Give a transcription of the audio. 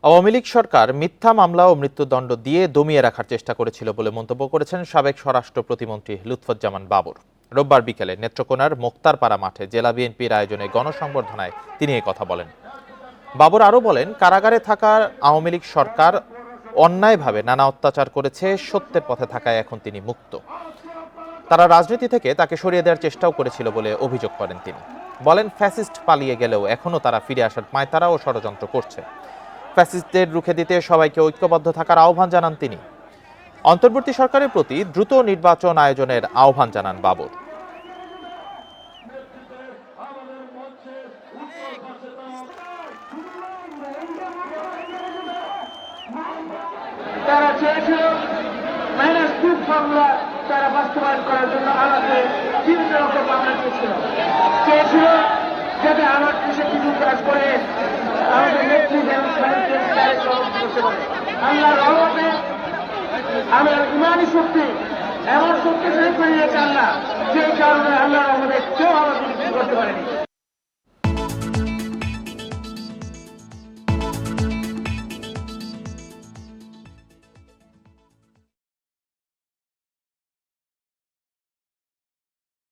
আওয়ামী লীগ সরকার মিথ্যা মামলা ও মৃত্যুদণ্ড দিয়ে দমিয়ে রাখার চেষ্টা করেছিল বলে মন্তব্য করেছেন সাবেক স্বরাষ্ট্র প্রতিমন্ত্রী লুৎফুজ্জামান বাবর। রোববার বিকেলে নেত্রকোনার মোক্তারপাড়া মাঠে জেলা বিএনপির আয়োজনে গণসংবর্ধনায় তিনি এই কথা বলেন। বাবর আরও বলেন, কারাগারে থাকা আওয়ামী লীগ সরকার অন্যায়ভাবে নানা অত্যাচার করেছে, সত্যের পথে থাকায় এখন তিনি মুক্ত। তারা রাজনীতি থেকে তাকে সরিয়ে দেওয়ার চেষ্টাও করেছিল বলে অভিযোগ করেন তিনি। বলেন, ফ্যাসিস্ট পালিয়ে গেলেও এখনও তারা ফিরে আসার পায়তারা ও ষড়যন্ত্র করছে। ফ্যাসিস্টদের রুখে দিতে সবাইকে ঐক্যবদ্ধ থাকার আহ্বান জানান তিনি। অন্তর্বর্তী সরকারের প্রতি দ্রুত নির্বাচন আয়োজনের আহ্বান জানান বাবর। তারা চেয়েছিল -2 ফর্মুলা তারা বাস্তবায়ন করার জন্য আমাকে বিভিন্ন রকম মামলা চেয়েছিল যাতে আমার দেশে কিছু কাজ করে আমাদের নেত্রী করতে পারে। আল্লাহর রহমতে আমার ইমানি শক্তি এমন শক্তিশালী করে নিয়েছে আল্লাহ, যে কারণে আল্লাহর রহমতে কেউ আমাদের করতে পারেনি।